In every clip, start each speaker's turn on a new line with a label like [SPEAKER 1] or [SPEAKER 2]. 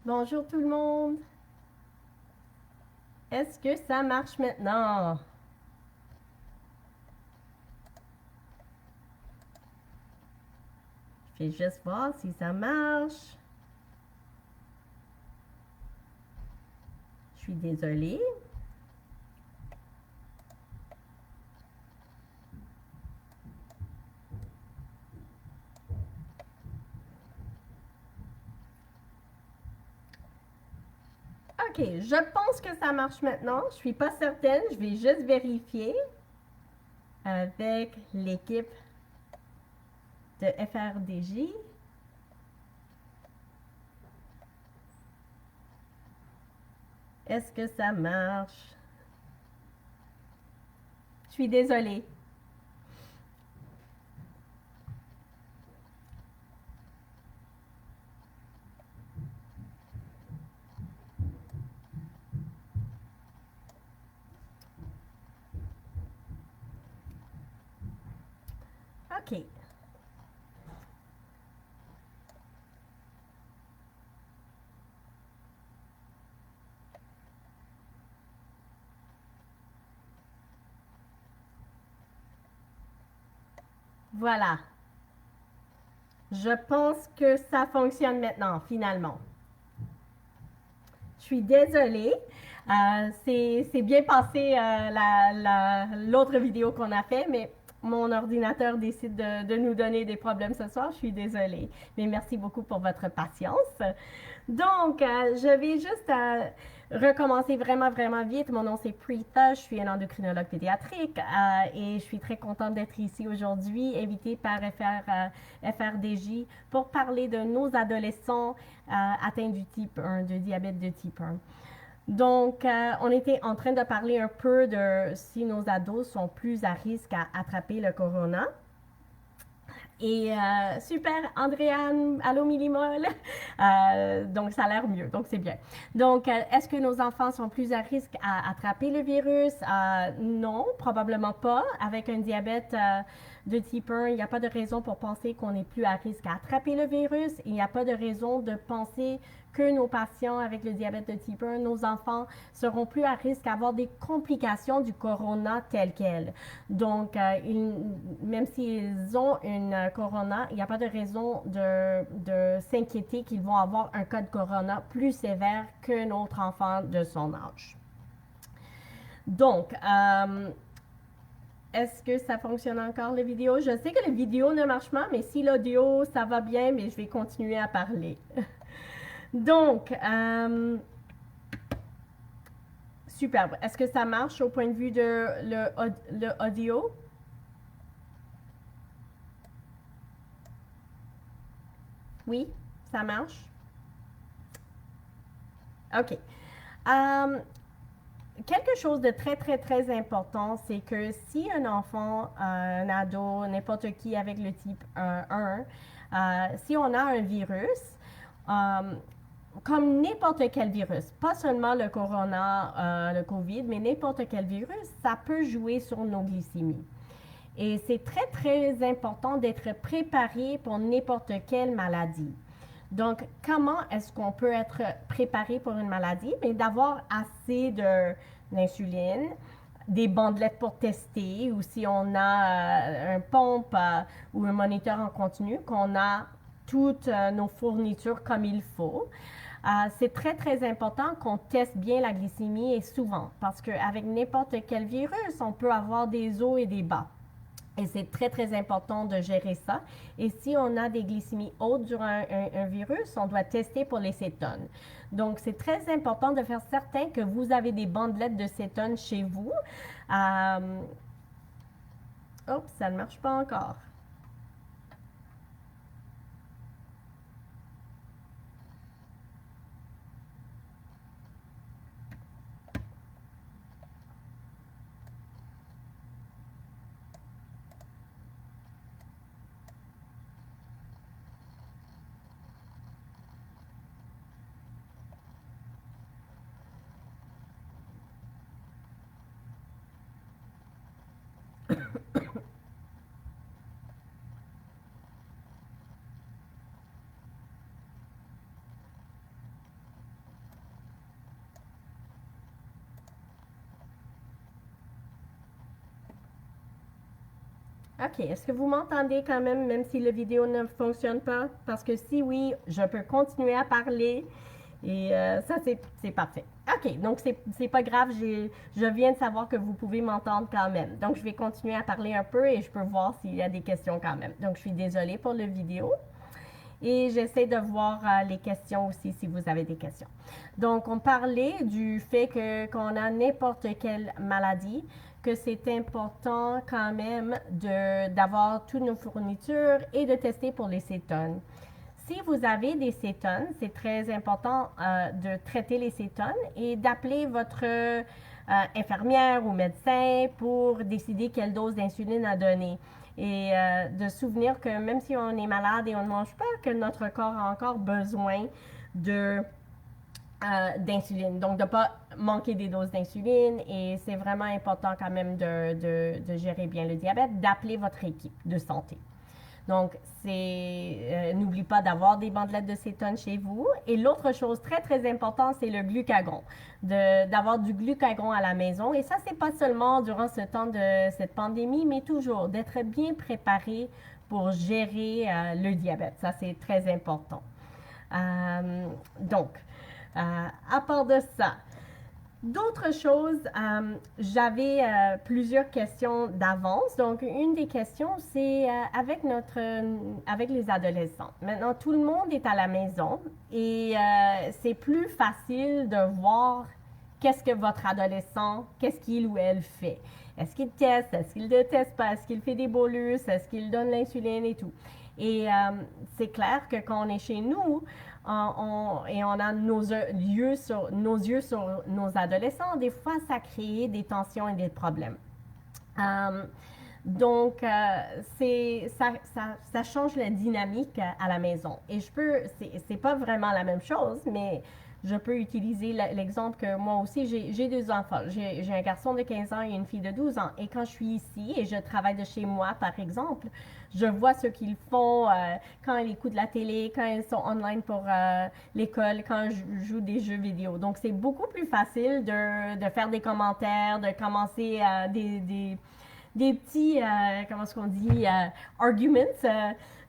[SPEAKER 1] Bonjour tout le monde. Est-ce que ça marche maintenant? Je vais juste voir si ça marche. Je suis désolée. Ok, je pense que ça marche maintenant. Je suis pas certaine. Je vais juste vérifier avec l'équipe de FRDJ. Est-ce que ça marche? Je suis désolée. Ok. Voilà. Je pense que ça fonctionne maintenant, finalement. Je suis désolée. C'est bien passé l'autre vidéo qu'on a fait, mais mon ordinateur décide de nous donner des problèmes ce soir. Je suis désolée. Mais merci beaucoup pour votre patience. Donc, je vais juste recommencer vraiment, vraiment vite. Mon nom, c'est Preeta. Je suis un endocrinologue pédiatrique et je suis très contente d'être ici aujourd'hui, invitée par FRDJ pour parler de nos adolescents atteints du type 1, de diabète de type 1. Donc, on était en train de parler un peu de si nos ados sont plus à risque à attraper le corona. Et super, Andréane, allô Millimol. Donc, ça a l'air mieux, donc c'est bien. Donc, est-ce que nos enfants sont plus à risque à attraper le virus? Non, probablement pas. Avec un diabète de type 1, il n'y a pas de raison pour penser qu'on est plus à risque à attraper le virus. Il n'y a pas de raison de penser que nos patients avec le diabète de type 1, nos enfants, seront plus à risque d'avoir des complications du corona tel quel. Donc, même s'ils ont une corona, il n'y a pas de raison de s'inquiéter qu'ils vont avoir un cas de corona plus sévère qu'un autre enfant de son âge. Donc, est-ce que ça fonctionne encore les vidéos? Je sais que les vidéos ne marchent pas, mais si l'audio, ça va bien, mais je vais continuer à parler. Donc, superbe. Est-ce que ça marche au point de vue de le audio? Oui, ça marche. OK. Euh, Quelque chose de très, très, très important, c'est que si un enfant, un ado, n'importe qui avec le type 1, si on a un virus, euh, comme n'importe quel virus, pas seulement le corona, le COVID, mais n'importe quel virus, ça peut jouer sur nos glycémies. Et c'est très, très important d'être préparé pour n'importe quelle maladie. Donc, comment est-ce qu'on peut être préparé pour une maladie? Bien, d'avoir assez d'insuline, des bandelettes pour tester, ou si on a un pompe ou un moniteur en continu, qu'on a toutes nos fournitures comme il faut. C'est très, très important qu'on teste bien la glycémie et souvent, parce qu'avec n'importe quel virus, on peut avoir des hauts et des bas. Et c'est très, très important de gérer ça. Et si on a des glycémies hautes durant un virus, on doit tester pour les cétones. Donc, c'est très important de faire certain que vous avez des bandelettes de cétones chez vous. Oups, ça ne marche pas encore. OK. Est-ce que vous m'entendez quand même si la vidéo ne fonctionne pas? Parce que si oui, je peux continuer à parler. Et ça, c'est parfait. OK, donc c'est pas grave, je viens de savoir que vous pouvez m'entendre quand même. Donc, je vais continuer à parler un peu et je peux voir s'il y a des questions quand même. Donc, je suis désolée pour la vidéo. Et j'essaie de voir les questions aussi si vous avez des questions. Donc, on parlait du fait qu'on a n'importe quelle maladie, que c'est important quand même d'avoir toutes nos fournitures et de tester pour les cétones. Si vous avez des cétones, c'est très important de traiter les cétones et d'appeler votre infirmière ou médecin pour décider quelle dose d'insuline à donner. Et de se souvenir que même si on est malade et on ne mange pas, que notre corps a encore besoin d'insuline. Donc, de ne pas manquer des doses d'insuline. Et c'est vraiment important quand même de gérer bien le diabète, d'appeler votre équipe de santé. Donc, n'oublie pas d'avoir des bandelettes de cétone chez vous. Et l'autre chose très, très importante, c'est le glucagon. D'avoir du glucagon à la maison. Et ça, c'est pas seulement durant ce temps de cette pandémie, mais toujours d'être bien préparé pour gérer le diabète. Ça, c'est très important. Donc, à part de ça, d'autres choses, j'avais plusieurs questions d'avance. Donc, une des questions, c'est avec les adolescents. Maintenant, tout le monde est à la maison et c'est plus facile de voir qu'est-ce que votre adolescent, qu'est-ce qu'il ou elle fait. Est-ce qu'il teste, est-ce qu'il ne teste pas, est-ce qu'il fait des bolus, est-ce qu'il donne l'insuline et tout. Et c'est clair que quand on est chez nous, et on a nos yeux sur nos adolescents, des fois, ça crée des tensions et des problèmes. Donc, ça change la dynamique à la maison. Et c'est pas vraiment la même chose, mais je peux utiliser l'exemple que moi aussi, j'ai deux enfants. J'ai un garçon de 15 ans et une fille de 12 ans. Et quand je suis ici et je travaille de chez moi, par exemple, je vois ce qu'ils font quand ils écoutent la télé, quand ils sont online pour l'école, quand je joue des jeux vidéo. Donc, c'est beaucoup plus facile de faire des commentaires, de commencer des petits, comment est-ce qu'on dit, arguments,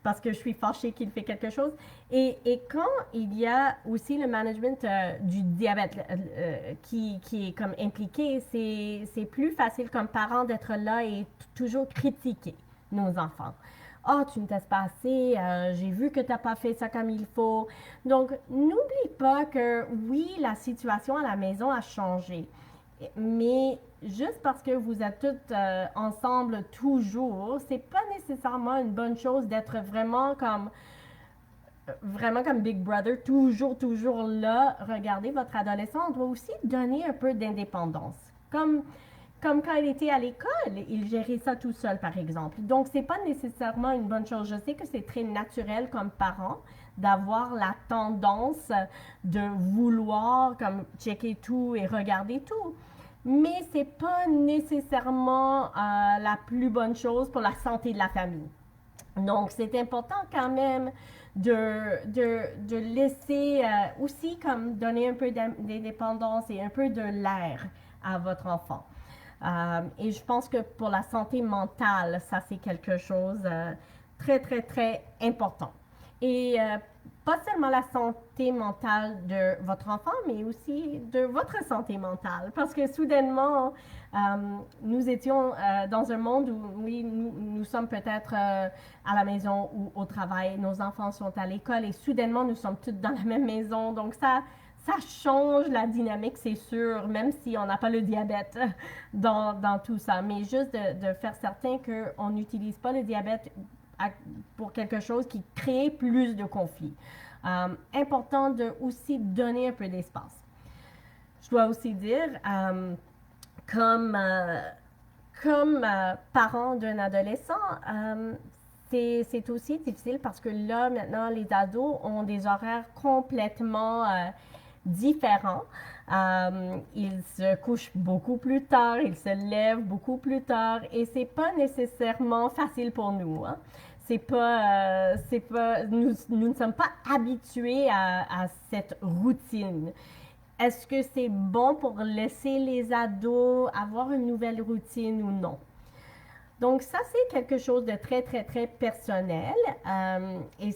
[SPEAKER 1] parce que je suis fâchée qu'il fait quelque chose. Et quand il y a aussi le management du diabète qui est comme impliqué, c'est plus facile comme parent d'être là et toujours critiquer nos enfants. Ah, oh, tu ne testes pas assez, j'ai vu que tu n'as pas fait ça comme il faut. Donc, n'oublie pas que oui, la situation à la maison a changé. Mais juste parce que vous êtes toutes ensemble toujours, c'est pas nécessairement une bonne chose d'être vraiment comme Big Brother, toujours là. Regardez votre adolescent, on doit aussi donner un peu d'indépendance. Comme quand il était à l'école, il gérait ça tout seul, par exemple. Donc, c'est pas nécessairement une bonne chose. Je sais que c'est très naturel comme parent d'avoir la tendance de vouloir comme checker tout et regarder tout. Mais c'est pas nécessairement la plus bonne chose pour la santé de la famille. Donc, c'est important quand même de laisser aussi comme donner un peu d'indépendance et un peu de l'air à votre enfant. Et je pense que pour la santé mentale, ça c'est quelque chose très, très, très important. Et pas seulement la santé mentale de votre enfant, mais aussi de votre santé mentale. Parce que soudainement, nous étions dans un monde où, oui, nous sommes peut-être à la maison ou au travail, nos enfants sont à l'école et soudainement, nous sommes toutes dans la même maison. Donc, ça change la dynamique, c'est sûr, même si on n'a pas le diabète dans tout ça. Mais juste de faire certain qu'on n'utilise pas le diabète pour quelque chose qui crée plus de conflits. Important de aussi donner un peu d'espace. Je dois aussi dire, comme parent d'un adolescent, c'est aussi difficile parce que là, maintenant, les ados ont des horaires complètement différents. Ils se couchent beaucoup plus tard, ils se lèvent beaucoup plus tard et c'est pas nécessairement facile pour nous. Hein. Nous ne sommes pas habitués à cette routine. Est-ce que c'est bon pour laisser les ados avoir une nouvelle routine ou non? Donc, ça, c'est quelque chose de très, très, très personnel. Et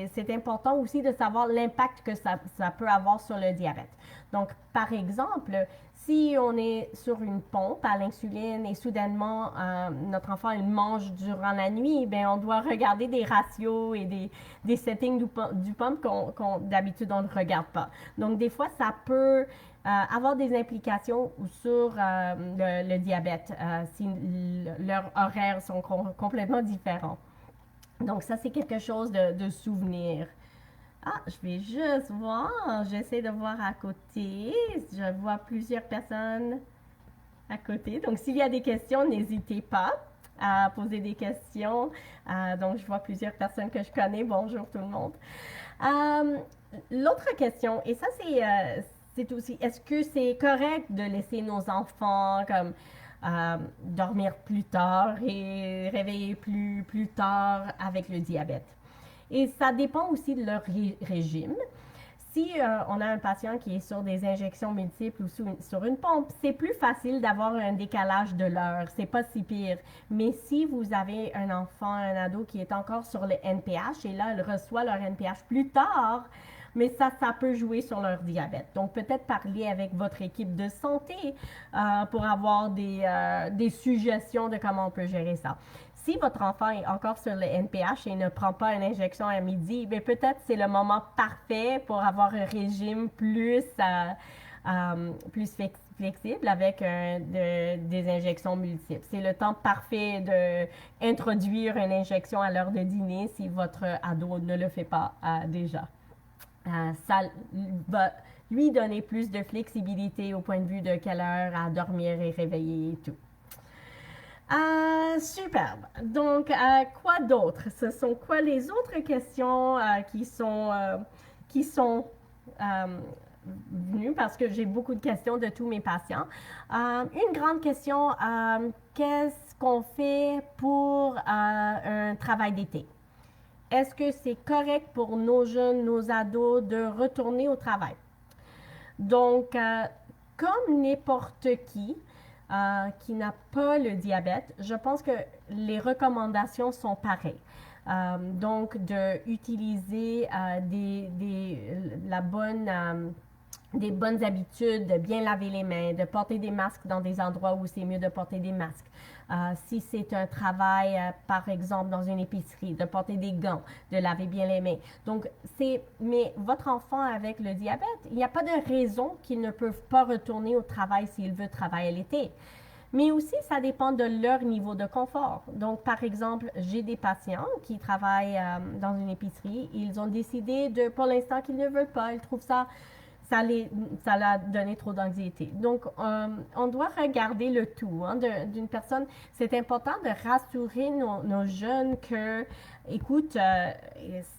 [SPEAKER 1] c'est important aussi de savoir l'impact que ça peut avoir sur le diabète. Donc, par exemple, si on est sur une pompe à l'insuline et soudainement notre enfant il mange durant la nuit, bien, on doit regarder des ratios et des settings du pump qu'on d'habitude on ne regarde pas. Donc, des fois, ça peut avoir des implications sur le diabète si leurs horaires sont complètement différents. Donc, ça, c'est quelque chose de souvenir. Ah, je vais juste voir. J'essaie de voir à côté. Je vois plusieurs personnes à côté. Donc, s'il y a des questions, n'hésitez pas à poser des questions. Donc, je vois plusieurs personnes que je connais. Bonjour tout le monde. Euh, L'autre question, et ça, c'est aussi, est-ce que c'est correct de laisser nos enfants comme dormir plus tard et réveiller plus tard avec le diabète? Et ça dépend aussi de leur régime. Si on a un patient qui est sur des injections multiples ou sur une pompe, c'est plus facile d'avoir un décalage de l'heure. C'est pas si pire. Mais si vous avez un enfant, un ado qui est encore sur le NPH et là, il reçoit leur NPH plus tard, mais ça peut jouer sur leur diabète. Donc, peut-être parler avec votre équipe de santé pour avoir des suggestions de comment on peut gérer ça. Si votre enfant est encore sur le NPH et ne prend pas une injection à midi, bien peut-être c'est le moment parfait pour avoir un régime plus flexible avec des injections multiples. C'est le temps parfait d'introduire une injection à l'heure de dîner si votre ado ne le fait pas déjà. Ça va lui donner plus de flexibilité au point de vue de quelle heure à dormir et réveiller et tout. Superbe. Donc, quoi d'autre? Ce sont quoi les autres questions qui sont venues parce que j'ai beaucoup de questions de tous mes patients. Une grande question, qu'est-ce qu'on fait pour un travail d'été? Est-ce que c'est correct pour nos jeunes, nos ados de retourner au travail? Donc, comme n'importe qui n'a pas le diabète, je pense que les recommandations sont pareilles. Donc, d'utiliser des bonnes habitudes, de bien laver les mains, de porter des masques dans des endroits où c'est mieux de porter des masques. Si c'est un travail, par exemple, dans une épicerie, de porter des gants, de laver bien les mains. Donc, mais votre enfant avec le diabète, il n'y a pas de raison qu'il ne peut pas retourner au travail s'il veut travailler l'été. Mais aussi, ça dépend de leur niveau de confort. Donc, par exemple, j'ai des patients qui travaillent dans une épicerie. Ils ont décidé pour l'instant, qu'ils ne veulent pas. Ils trouvent ça l'a donné trop d'anxiété. Donc, on doit regarder le tout d'une personne. C'est important de rassurer nos jeunes que, écoute,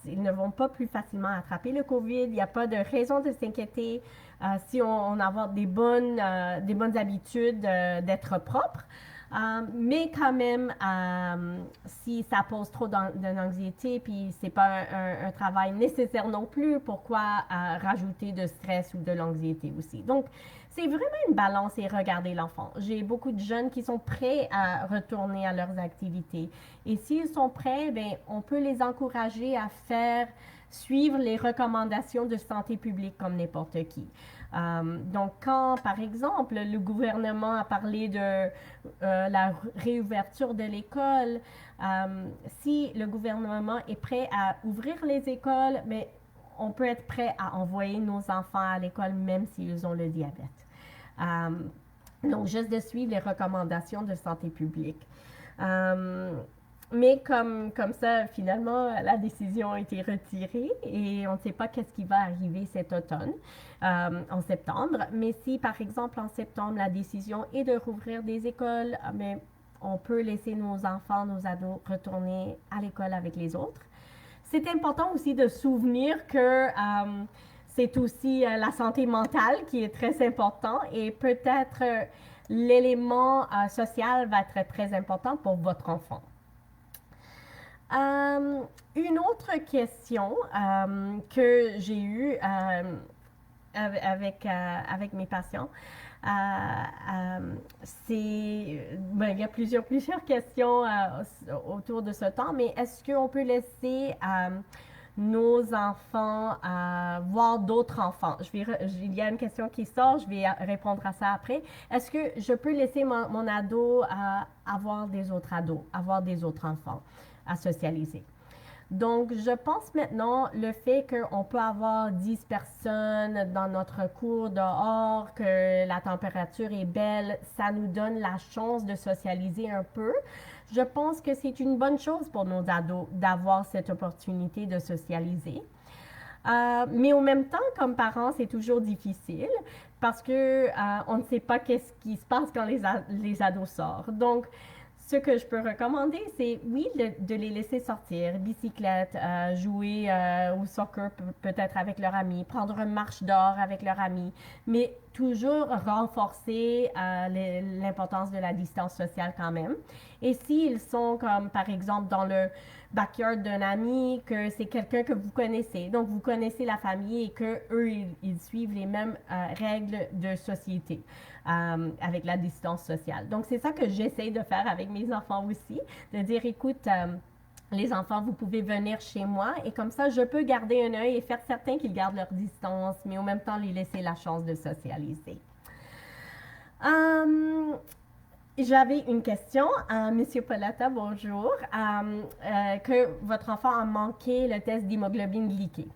[SPEAKER 1] ils ne vont pas plus facilement attraper le COVID. Il n'y a pas de raison de s'inquiéter si on a des bonnes habitudes d'être propre. Mais quand même, si ça pose trop d'anxiété, puis c'est pas un travail nécessaire non plus, pourquoi rajouter de stress ou de l'anxiété aussi? Donc, c'est vraiment une balance et regarder l'enfant. J'ai beaucoup de jeunes qui sont prêts à retourner à leurs activités. Et s'ils sont prêts, bien, on peut les encourager à suivre les recommandations de santé publique comme n'importe qui. Donc, quand, par exemple, le gouvernement a parlé de la réouverture de l'école, si le gouvernement est prêt à ouvrir les écoles, mais on peut être prêt à envoyer nos enfants à l'école même s'ils ont le diabète. Donc, juste de suivre les recommandations de santé publique. Mais comme ça, finalement, la décision a été retirée et on ne sait pas qu'est-ce qui va arriver cet automne, en septembre. Mais si, par exemple, en septembre, la décision est de rouvrir des écoles, mais on peut laisser nos enfants, nos ados retourner à l'école avec les autres. C'est important aussi de souvenir que c'est aussi la santé mentale qui est très important et peut-être l'élément social va être très important pour votre enfant. Une autre question que j'ai eue, avec mes patients. Il y a plusieurs questions autour de ce temps, mais est-ce qu'on peut laisser nos enfants voir d'autres enfants? Il y a une question qui sort, je vais répondre à ça après. Est-ce que je peux laisser mon ado avoir des autres ados, avoir des autres enfants à socialiser? Donc, je pense maintenant le fait qu'on peut avoir 10 personnes dans notre cours dehors, que la température est belle, ça nous donne la chance de socialiser un peu. Je pense que c'est une bonne chose pour nos ados d'avoir cette opportunité de socialiser. Mais en même temps, comme parents, c'est toujours difficile parce que on ne sait pas qu'est-ce qui se passe quand les ados sortent. Donc, ce que je peux recommander, c'est oui, de les laisser sortir, bicyclette, jouer au soccer peut-être avec leurs amis, prendre une marche dehors avec leurs amis, mais toujours renforcer l'importance de la distance sociale quand même. Et s'ils sont comme par exemple dans le backyard d'un ami, que c'est quelqu'un que vous connaissez, donc vous connaissez la famille et que eux ils suivent les mêmes règles de société. Avec la distance sociale. Donc, c'est ça que j'essaie de faire avec mes enfants aussi, de dire, écoute, les enfants, vous pouvez venir chez moi et comme ça, je peux garder un œil et faire certain qu'ils gardent leur distance, mais en même temps, les laisser la chance de socialiser. J'avais une question, Monsieur Polata, bonjour, que votre enfant a manqué le test d'hémoglobine glyquée.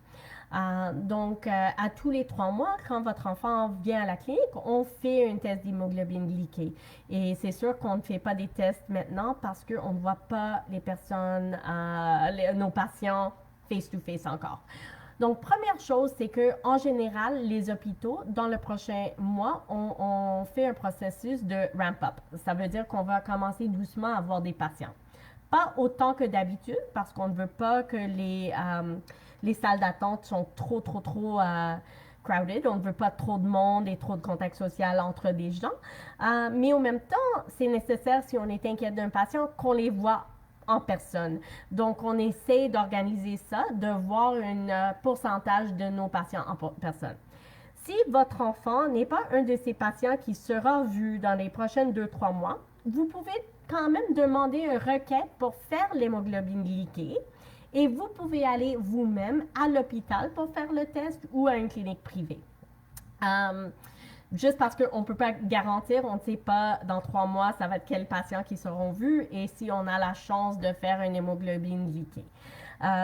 [SPEAKER 1] Donc, à tous les 3 mois, quand votre enfant vient à la clinique, on fait un test d'hémoglobine glyquée. Et c'est sûr qu'on ne fait pas des tests maintenant parce qu'on ne voit pas les personnes, nos patients face-to-face encore. Donc, première chose, c'est que en général, les hôpitaux, dans le prochain mois, on fait un processus de ramp-up. Ça veut dire qu'on va commencer doucement à avoir des patients. Pas autant que d'habitude, parce qu'on ne veut pas que les salles d'attente sont trop crowded. On ne veut pas trop de monde et trop de contact social entre des gens. Mais en même temps, c'est nécessaire, si on est inquiet d'un patient, qu'on les voit en personne. Donc, on essaie d'organiser ça, de voir un pourcentage de nos patients en personne. Si votre enfant n'est pas un de ces patients qui sera vu dans les prochaines 2-3 mois, vous pouvez quand même demander une requête pour faire l'hémoglobine glyquée et vous pouvez aller vous-même à l'hôpital pour faire le test ou à une clinique privée. Juste parce qu'on ne peut pas garantir, on ne sait pas dans 3 mois, ça va être quels patients qui seront vus et si on a la chance de faire une hémoglobine glyquée.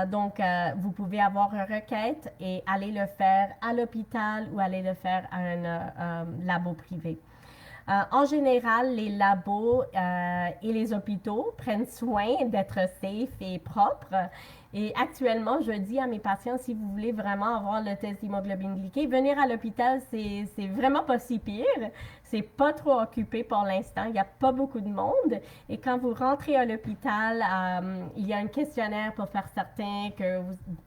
[SPEAKER 1] Donc, vous pouvez avoir une requête et aller le faire à l'hôpital ou aller le faire à un labo privé. En général, les labos et les hôpitaux prennent soin d'être safe et propres. Et actuellement, je dis à mes patients, si vous voulez vraiment avoir le test d'hémoglobine glyquée, venir à l'hôpital, c'est vraiment pas si pire. C'est pas trop occupé pour l'instant. Il n'y a pas beaucoup de monde. Et quand vous rentrez à l'hôpital, il y a un questionnaire pour faire certain que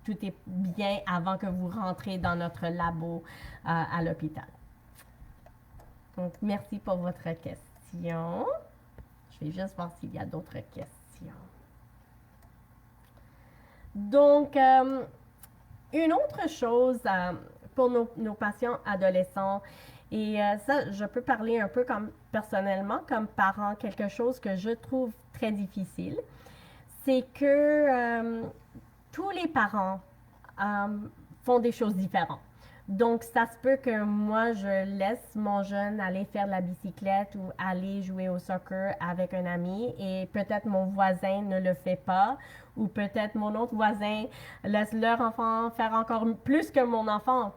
[SPEAKER 1] tout est bien avant que vous rentrez dans notre labo à l'hôpital. Donc, merci pour votre question. Je vais juste voir s'il y a d'autres questions. Donc, une autre chose pour nos patients adolescents, et ça, je peux parler un peu comme personnellement, comme parent, quelque chose que je trouve très difficile, c'est que tous les parents font des choses différentes. Donc, ça se peut que moi, je laisse mon jeune aller faire de la bicyclette ou aller jouer au soccer avec un ami et peut-être mon voisin ne le fait pas ou peut-être mon autre voisin laisse leur enfant faire encore plus que mon enfant.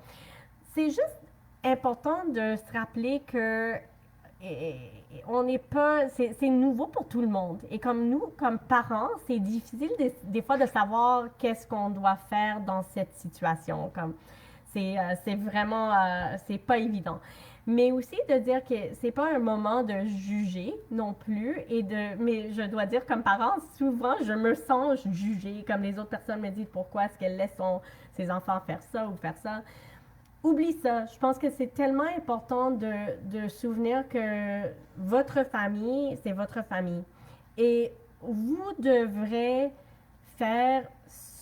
[SPEAKER 1] C'est juste important de se rappeler que on n'est pas, c'est nouveau pour tout le monde. Et comme nous, comme parents, c'est difficile des fois de savoir qu'est-ce qu'on doit faire dans cette situation. Comme, c'est vraiment, c'est pas évident. Mais aussi de dire que c'est pas un moment de juger non plus mais je dois dire comme parent, souvent je me sens jugée, comme les autres personnes me disent pourquoi est-ce qu'elle laisse ses enfants faire ça ou faire ça. Oublie ça. Je pense que c'est tellement important de souvenir que votre famille, c'est votre famille. Et vous devrez faire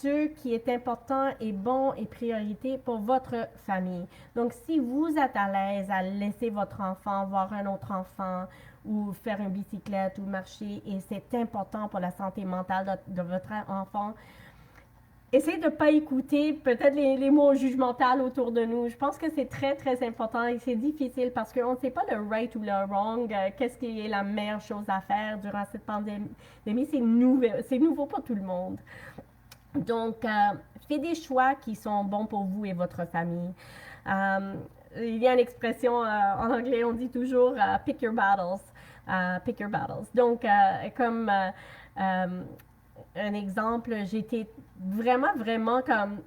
[SPEAKER 1] ce qui est important et bon et priorité pour votre famille. Donc, si vous êtes à l'aise à laisser votre enfant voir un autre enfant ou faire une bicyclette ou marcher et c'est important pour la santé mentale de votre enfant, essayez de ne pas écouter peut-être les mots jugementaux autour de nous. Je pense que c'est très, très important et c'est difficile parce qu'on ne sait pas le right ou le wrong, qu'est-ce qui est la meilleure chose à faire durant cette pandémie. C'est nouveau pour tout le monde. Donc, faites des choix qui sont bons pour vous et votre famille. Il y a une expression en anglais, on dit toujours pick your battles. Pick your battles. Donc, comme un exemple, j'étais vraiment comme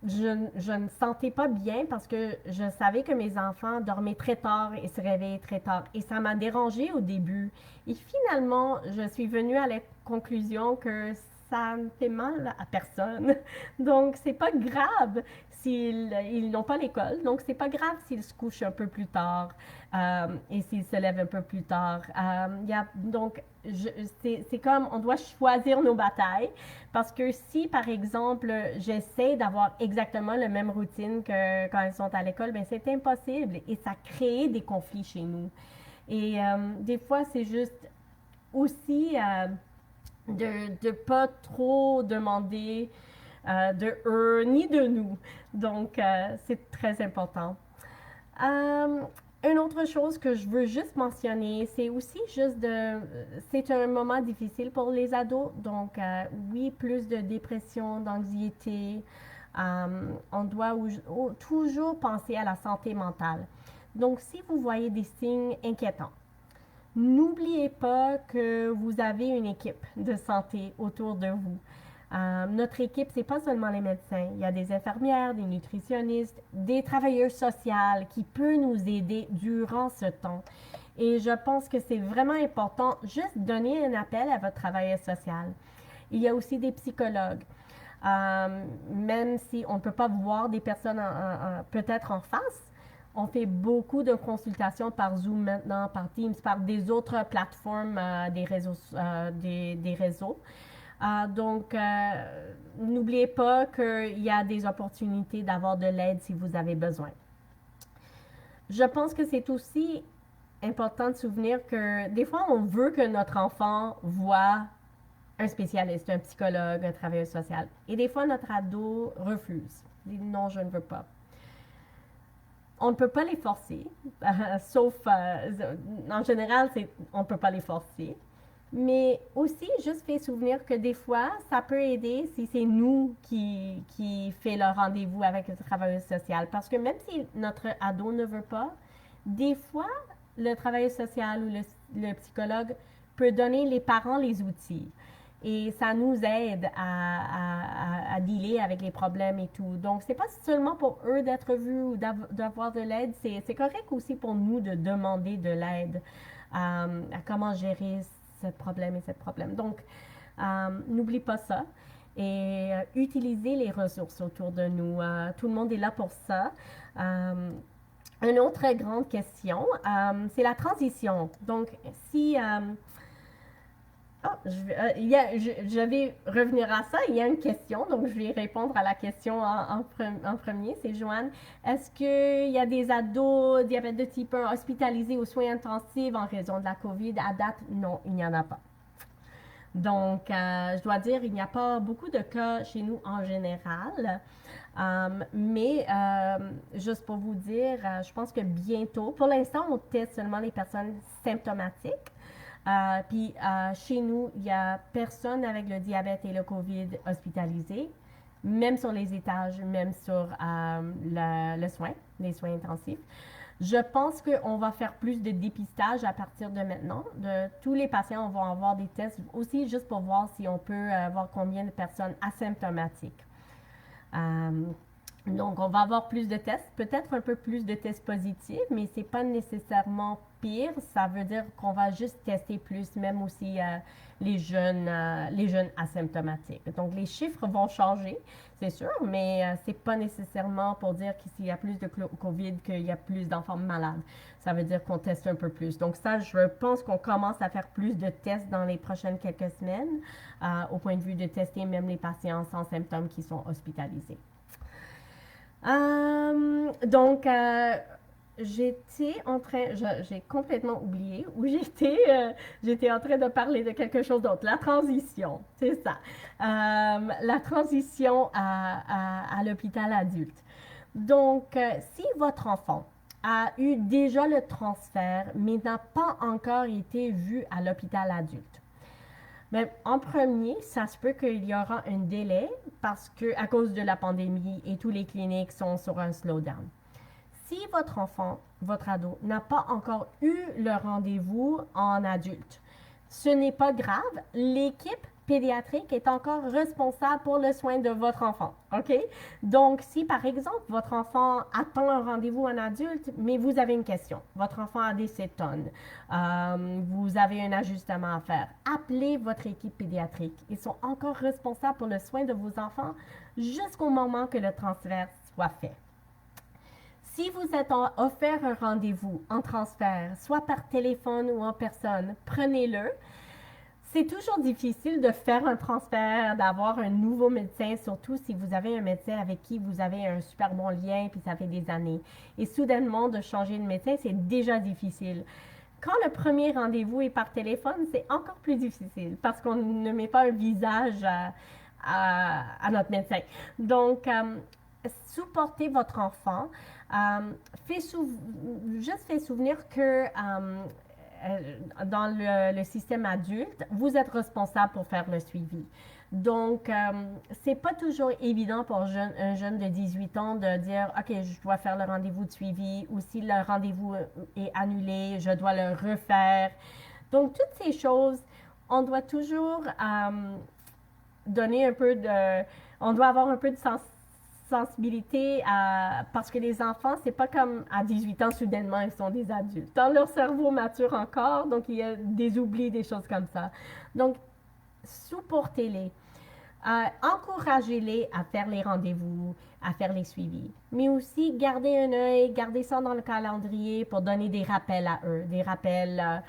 [SPEAKER 1] je ne sentais pas bien parce que je savais que mes enfants dormaient très tard et se réveillaient très tard. Et ça m'a dérangée au début. Et finalement, je suis venue à la conclusion que ça ne fait mal à personne. Donc, c'est pas grave s'ils n'ont pas l'école. Donc, c'est pas grave s'ils se couchent un peu plus tard et s'ils se lèvent un peu plus tard. Donc, c'est comme on doit choisir nos batailles parce que si, par exemple, j'essaie d'avoir exactement la même routine que quand ils sont à l'école, ben c'est impossible et ça crée des conflits chez nous. Et des fois, c'est juste aussi de pas trop demander de eux ni de nous. Donc, c'est très important. Une autre chose que je veux juste mentionner, c'est aussi c'est un moment difficile pour les ados. Donc, oui, plus de dépression, d'anxiété. On doit toujours penser à la santé mentale. Donc, si vous voyez des signes inquiétants, n'oubliez pas que vous avez une équipe de santé autour de vous. Notre équipe, c'est pas seulement les médecins. Il y a des infirmières, des nutritionnistes, des travailleurs sociaux qui peuvent nous aider durant ce temps. Et je pense que c'est vraiment important juste donner un appel à votre travailleur social. Il y a aussi des psychologues. Même si on ne peut pas voir des personnes peut-être en face, on fait beaucoup de consultations par Zoom maintenant, par Teams, par des autres plateformes, des réseaux. Donc, n'oubliez pas qu'il y a des opportunités d'avoir de l'aide si vous avez besoin. Je pense que c'est aussi important de se souvenir que des fois, on veut que notre enfant voit un spécialiste, un psychologue, un travailleur social. Et des fois, notre ado refuse. Il dit non, je ne veux pas. On ne peut pas les forcer, sauf en général, on ne peut pas les forcer. Mais aussi, juste fait souvenir que des fois, ça peut aider si c'est nous qui fait le rendez-vous avec le travailleur social. Parce que même si notre ado ne veut pas, des fois, le travailleur social ou le psychologue peut donner les parents les outils. Et ça nous aide à dealer avec les problèmes et tout. Donc, c'est pas seulement pour eux d'être vus ou d'avoir de l'aide, c'est correct aussi pour nous de demander de l'aide à comment gérer ce problème et ce problème. Donc, n'oublie pas ça et utilisez les ressources autour de nous. Tout le monde est là pour ça. Une autre grande question, c'est la transition. Donc, si... je vais revenir à ça. Il y a une question, donc je vais répondre à la question en premier. C'est Joanne. Est-ce qu'il y a des ados diabète de type 1 hospitalisés aux soins intensifs en raison de la COVID? À date, non, il n'y en a pas. Donc, je dois dire, il n'y a pas beaucoup de cas chez nous en général. Mais juste pour vous dire, je pense que bientôt, pour l'instant, on teste seulement les personnes symptomatiques. Puis chez nous, il n'y a personne avec le diabète et le COVID hospitalisé, même sur les étages, même sur les soins intensifs. Je pense qu'on va faire plus de dépistage à partir de maintenant. Tous les patients vont avoir des tests aussi juste pour voir si on peut voir combien de personnes asymptomatiques. Donc, on va avoir plus de tests, peut-être un peu plus de tests positifs, mais c'est pas nécessairement pire. Ça veut dire qu'on va juste tester plus, même aussi les jeunes asymptomatiques. Donc, les chiffres vont changer, c'est sûr, mais c'est pas nécessairement pour dire qu'il y a plus de COVID, qu'il y a plus d'enfants malades. Ça veut dire qu'on teste un peu plus. Donc, ça, je pense qu'on commence à faire plus de tests dans les prochaines quelques semaines, au point de vue de tester même les patients sans symptômes qui sont hospitalisés. Donc, j'étais en train, j'ai complètement oublié où j'étais. J'étais en train de parler de quelque chose d'autre. La transition, c'est ça. La transition à l'hôpital adulte. Donc, si votre enfant a eu déjà le transfert, mais n'a pas encore été vu à l'hôpital adulte, mais en premier, ça se peut qu'il y aura un délai parce que à cause de la pandémie et tous les cliniques sont sur un slowdown. Si votre enfant, votre ado, n'a pas encore eu le rendez-vous en adulte, ce n'est pas grave. L'équipe pédiatrique est encore responsable pour le soin de votre enfant. OK? Donc, si par exemple, votre enfant attend un rendez-vous en adulte, mais vous avez une question, votre enfant a des cétones, vous avez un ajustement à faire, appelez votre équipe pédiatrique. Ils sont encore responsables pour le soin de vos enfants jusqu'au moment que le transfert soit fait. Si vous êtes offert un rendez-vous en transfert, soit par téléphone ou en personne, prenez-le. C'est toujours difficile de faire un transfert, d'avoir un nouveau médecin, surtout si vous avez un médecin avec qui vous avez un super bon lien, puis ça fait des années. Et soudainement, de changer de médecin, c'est déjà difficile. Quand le premier rendez-vous est par téléphone, c'est encore plus difficile parce qu'on ne met pas un visage à notre médecin. Donc, supportez votre enfant. Juste fait souvenir que dans le système adulte, vous êtes responsable pour faire le suivi. Donc, c'est pas toujours évident pour un jeune de 18 ans de dire, OK, je dois faire le rendez-vous de suivi, ou si le rendez-vous est annulé, je dois le refaire. Donc, toutes ces choses, on doit toujours donner un peu de... On doit avoir un peu de sensibilité parce que les enfants, c'est pas comme à 18 ans, soudainement, ils sont des adultes. Dans leur cerveau mature encore, donc il y a des oublis, des choses comme ça. Donc, supportez-les. Encouragez-les à faire les rendez-vous, à faire les suivis. Mais aussi, gardez un œil, gardez ça dans le calendrier pour donner des rappels à eux. Des rappels,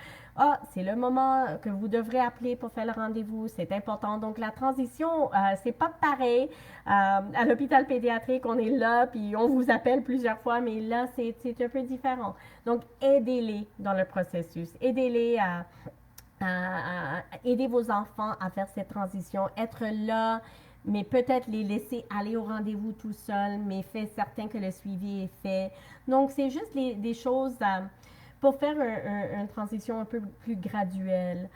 [SPEAKER 1] c'est le moment que vous devrez appeler pour faire le rendez-vous, c'est important. Donc, la transition, c'est pas pareil. À l'hôpital pédiatrique, on est là, puis on vous appelle plusieurs fois, mais là, c'est un peu différent. Donc, aidez-les dans le processus. Aidez-les à aider vos enfants à faire cette transition, être là, mais peut-être les laisser aller au rendez-vous tout seul, mais faites certain que le suivi est fait. Donc, c'est juste des choses pour faire une transition un peu plus graduelle.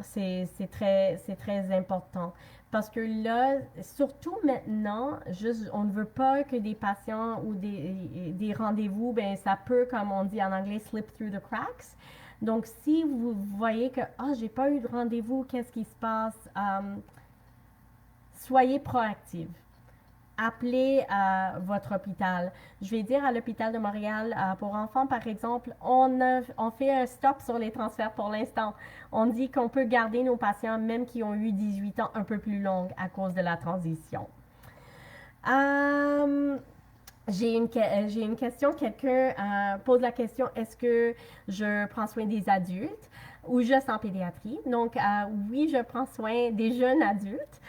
[SPEAKER 1] C'est très important. Parce que là, surtout maintenant, juste, on ne veut pas que des patients ou des rendez-vous, ben, ça peut, comme on dit en anglais, slip through the cracks. Donc, si vous voyez que, j'ai pas eu de rendez-vous, qu'est-ce qui se passe? Soyez proactive. Appelez votre hôpital. Je vais dire à l'hôpital de Montréal, pour enfants, par exemple, on fait un stop sur les transferts pour l'instant. On dit qu'on peut garder nos patients, même qui ont eu 18 ans, un peu plus longues à cause de la transition. J'ai une question. Quelqu'un pose la question, est-ce que je prends soin des adultes ou juste en pédiatrie? Donc, oui, je prends soin des jeunes adultes.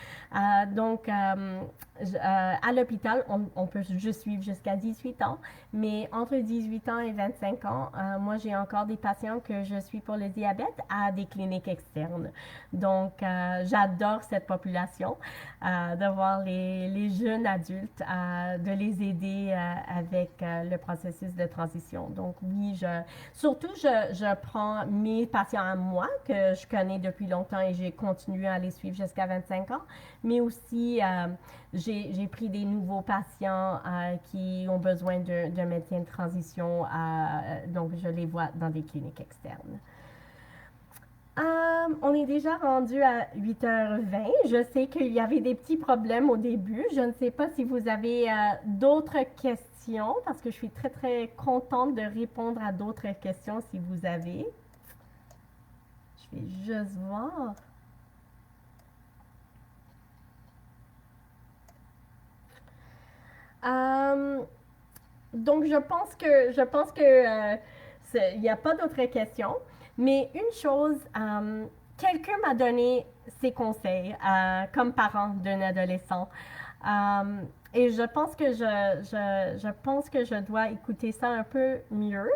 [SPEAKER 1] Donc, à l'hôpital, on peut juste suivre jusqu'à 18 ans, mais entre 18 ans et 25 ans, moi, j'ai encore des patients que je suis pour le diabète à des cliniques externes. Donc, j'adore cette population, de voir les jeunes adultes, de les aider avec le processus de transition. Donc, oui, je prends mes patients à moi, que je connais depuis longtemps et j'ai continué à les suivre jusqu'à 25 ans, mais aussi j'ai pris des nouveaux patients qui ont besoin d'un médecin de transition, donc je les vois dans des cliniques externes. On est déjà rendu à 8h20. Je sais qu'il y avait des petits problèmes au début. Je ne sais pas si vous avez d'autres questions parce que je suis très très contente de répondre à d'autres questions si vous avez. Je vais juste voir. Euh, donc je pense que il n'y a pas d'autres questions. Mais une chose, quelqu'un m'a donné ses conseils comme parent d'un adolescent. Euh, et je pense que je pense que je dois écouter ça un peu mieux.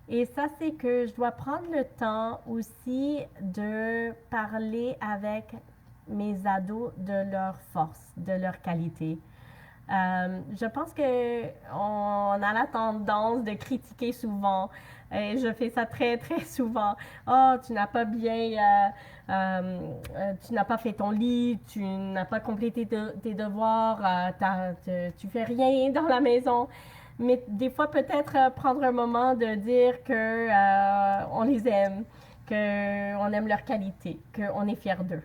[SPEAKER 1] Et ça, c'est que je dois prendre le temps aussi de parler avec mes ados de leurs forces, de leurs qualités. Je pense que on a la tendance de critiquer souvent. Et je fais ça très très souvent. Oh, tu n'as pas bien, tu n'as pas fait ton lit, tu n'as pas complété tes devoirs, tu fais rien dans la maison. Mais des fois, peut-être prendre un moment de dire que on les aime, qu'on aime leur qualité, qu'on est fier d'eux.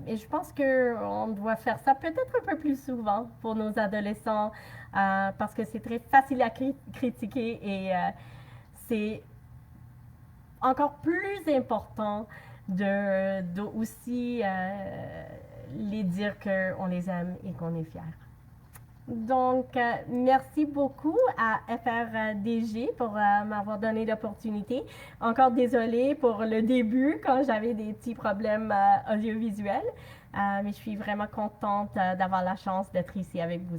[SPEAKER 1] Et je pense qu'on doit faire ça peut-être un peu plus souvent pour nos adolescents parce que c'est très facile à critiquer et c'est encore plus important de aussi les dire qu'on les aime et qu'on est fiers. Donc, merci beaucoup à FRDG pour m'avoir donné l'opportunité. Encore désolée pour le début quand j'avais des petits problèmes audiovisuels, mais je suis vraiment contente d'avoir la chance d'être ici avec vous.